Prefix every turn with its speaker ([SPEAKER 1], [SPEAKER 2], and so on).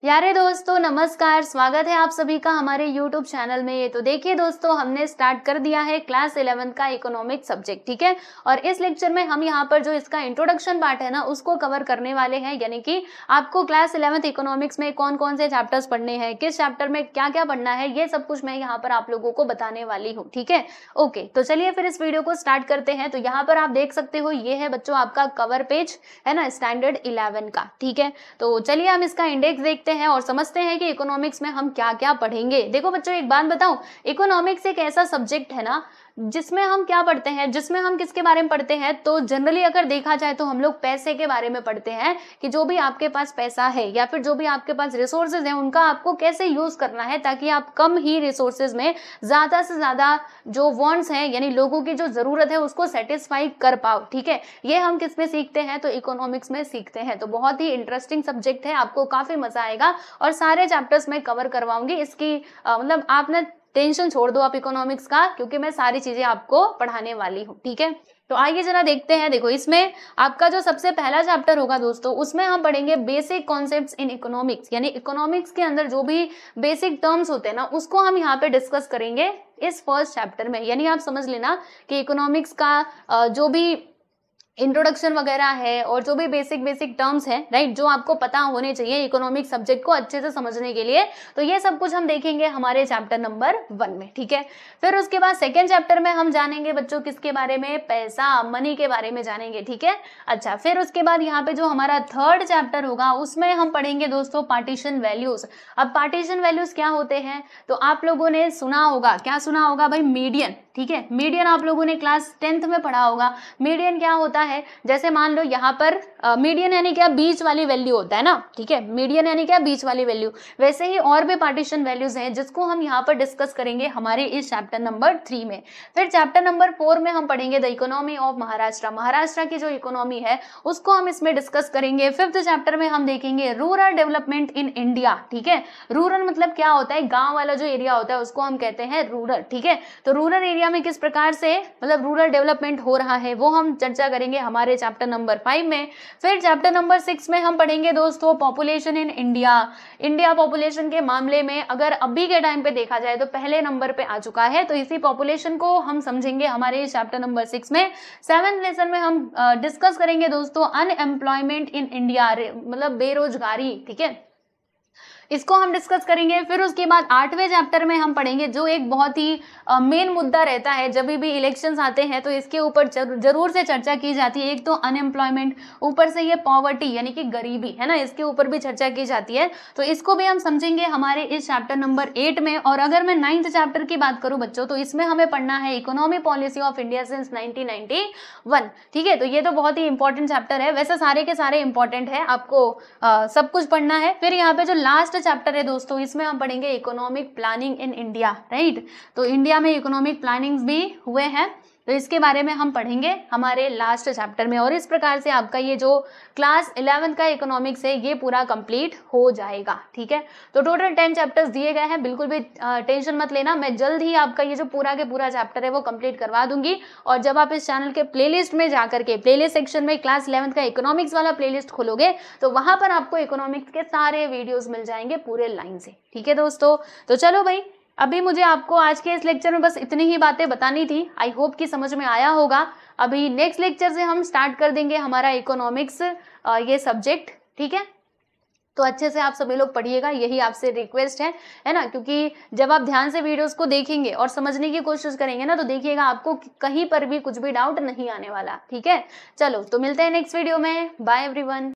[SPEAKER 1] प्यारे दोस्तों नमस्कार, स्वागत है आप सभी का हमारे YouTube चैनल में। तो देखिए दोस्तों, हमने स्टार्ट कर दिया है क्लास 11 का इकोनॉमिक सब्जेक्ट, ठीक है। और इस लेक्चर में हम यहाँ पर जो इसका इंट्रोडक्शन पार्ट है ना, उसको कवर करने वाले हैं। यानी कि आपको क्लास 11th इकोनॉमिक्स में कौन कौन से चैप्टर्स पढ़ने हैं, किस चैप्टर में क्या क्या पढ़ना है, ये सब कुछ मैं यहाँ पर आप लोगों को बताने वाली हूँ, ठीक है। ओके, तो चलिए फिर इस वीडियो को स्टार्ट करते हैं। तो यहाँ पर आप देख सकते हो, ये है बच्चों आपका कवर पेज, है ना, स्टैंडर्ड 11 का, ठीक है। तो चलिए हम इसका इंडेक्स देखते हैं और समझते हैं कि इकोनॉमिक्स में हम क्या क्या पढ़ेंगे। देखो बच्चों, एक बात बताऊं, इकोनॉमिक्स एक ऐसा सब्जेक्ट है ना जिसमें हम क्या पढ़ते हैं, जिसमें हम किसके बारे में पढ़ते हैं, तो जनरली अगर देखा जाए तो हम लोग पैसे के बारे में पढ़ते हैं कि जो भी आपके पास पैसा है या फिर जो भी आपके पास रिसोर्सेज हैं, उनका आपको कैसे यूज करना है ताकि आप कम ही रिसोर्सेज में ज्यादा से ज्यादा जो वांट्स हैं, यानी लोगों की जो जरूरत है, उसको सेटिस्फाई कर पाओ, ठीक है। ये हम किस में सीखते हैं, तो इकोनॉमिक्स में सीखते हैं। तो बहुत ही इंटरेस्टिंग सब्जेक्ट है, आपको काफी मजा आएगा और सारे चैप्टर्स में कवर करवाऊंगी। इसकी मतलब आपने टेंशन छोड़ दो आप इकोनॉमिक्स का, क्योंकि मैं सारी चीजें आपको पढ़ाने वाली हूँ, ठीक है। तो आइए जरा देखते हैं। देखो, इसमें आपका जो सबसे पहला चैप्टर होगा दोस्तों, उसमें हम पढ़ेंगे बेसिक कॉन्सेप्ट्स इन इकोनॉमिक्स। यानी इकोनॉमिक्स के अंदर जो भी बेसिक टर्म्स होते हैं ना, उसको हम यहाँ पे डिस्कस करेंगे इस फर्स्ट चैप्टर में। यानी आप समझ लेना कि इकोनॉमिक्स का जो भी इंट्रोडक्शन वगैरह है और जो भी बेसिक टर्म्स है, राइट, जो आपको पता होने चाहिए इकोनॉमिक सब्जेक्ट को अच्छे से समझने के लिए, तो ये सब कुछ हम देखेंगे हमारे चैप्टर नंबर 1 में, ठीक है। फिर उसके बाद सेकेंड चैप्टर में हम जानेंगे बच्चों किसके बारे में, पैसा, मनी के बारे में जानेंगे, ठीक है। अच्छा, फिर उसके बाद यहाँ पे जो हमारा थर्ड चैप्टर होगा, उसमें हम पढ़ेंगे दोस्तों पार्टीशन वैल्यूज। अब पार्टीशन वैल्यूज क्या होते हैं, तो आप लोगों ने सुना होगा, क्या सुना होगा भाई, मीडियन, ठीक है। मीडियन आप लोगों ने क्लास 10th में पढ़ा होगा। मीडियन क्या होता है, जैसे मान लो यहाँ पर मीडियन यानी क्या, बीच वाली वैल्यू होता है ना, ठीक है। मीडियन यानी क्या, बीच वाली वैल्यू। वैसे ही और भी पार्टीशन वैल्यूज हैं जिसको हम यहाँ पर डिस्कस करेंगे हमारे इस चैप्टर नंबर 3 में। फिर चैप्टर नंबर 4 में हम पढ़ेंगे the economy of Maharashtra. Maharashtra की जो इकोनॉमी है उसको हम इसमें डिस्कस करेंगे। फिफ्थ चैप्टर में हम देखेंगे रूरल डेवलपमेंट इन इंडिया, ठीक है। रूरल मतलब क्या होता है, गांव वाला जो एरिया होता है उसको हम कहते हैं रूरल, ठीक है। तो रूरल एरिया में किस प्रकार से मतलब रूरल डेवलपमेंट हो रहा है, वो हम चर्चा करेंगे हमारे चैप्टर नंबर 5 में। फिर चैप्टर नंबर 6 में हम पढ़ेंगे दोस्तों population in India. India population के मामले में अगर अभी के टाइम पे देखा जाए तो पहले नंबर पे आ चुका है, तो इसी पॉपुलेशन को हम समझेंगे हमारे चैप्टर नंबर 6 में। 7th लेसन में हम डिस्कस करेंगे दोस्तों अनएम्प्लॉयमेंट इन इंडिया, मतलब बेरोजगारी, ठीक है, इसको हम डिस्कस करेंगे। फिर उसके बाद 8वें चैप्टर में हम पढ़ेंगे जो एक बहुत ही मेन मुद्दा रहता है, जब भी इलेक्शंस आते हैं तो इसके ऊपर जरूर से चर्चा की जाती है। एक तो अनएम्प्लॉयमेंट, ऊपर से ये पॉवर्टी यानी कि गरीबी, है ना, इसके ऊपर भी चर्चा की जाती है। तो इसको भी हम समझेंगे हमारे इस चैप्टर नंबर 8 में। और अगर मैं 9th चैप्टर की बात करूं बच्चों, तो इसमें हमें पढ़ना है economy policy of India since 1991, ठीक है। तो ये तो बहुत ही इंपॉर्टेंट चैप्टर है, वैसे सारे के सारे इंपॉर्टेंट है, आपको सब कुछ पढ़ना है। फिर यहाँ पे जो लास्ट चैप्टर है दोस्तों, इसमें हम पढ़ेंगे economic planning in India, right. तो इंडिया में इकोनॉमिक प्लानिंग्स भी हुए हैं, तो इसके बारे में हम पढ़ेंगे हमारे लास्ट चैप्टर में। और इस प्रकार से आपका ये जो क्लास 11 का इकोनॉमिक्स है ये पूरा कंप्लीट हो जाएगा, ठीक है। तो टोटल 10 चैप्टर्स दिए गए हैं, बिल्कुल भी टेंशन मत लेना, मैं जल्द ही आपका ये जो पूरा के पूरा चैप्टर है वो कंप्लीट करवा दूंगी। और जब आप इस चैनल के प्लेलिस्ट में जाकर के प्लेलिस्ट सेक्शन में क्लास 11 का इकोनॉमिक्स वाला प्लेलिस्ट खोलोगे तो वहां पर आपको इकोनॉमिक्स के सारे वीडियोज मिल जाएंगे पूरे लाइन से, ठीक है दोस्तों। तो चलो भाई, अभी मुझे आपको आज के इस लेक्चर में बस इतनी ही बातें बतानी थी। आई होप कि समझ में आया होगा। अभी नेक्स्ट लेक्चर से हम स्टार्ट कर देंगे हमारा इकोनॉमिक्स ये सब्जेक्ट, ठीक है। तो अच्छे से आप सभी लोग पढ़िएगा, यही आपसे रिक्वेस्ट है ना, क्योंकि जब आप ध्यान से वीडियोस को देखेंगे और समझने की कोशिश करेंगे ना, तो देखिएगा आपको कहीं पर भी कुछ भी डाउट नहीं आने वाला, ठीक है। चलो, तो मिलते हैं नेक्स्ट वीडियो में। Bye everyone.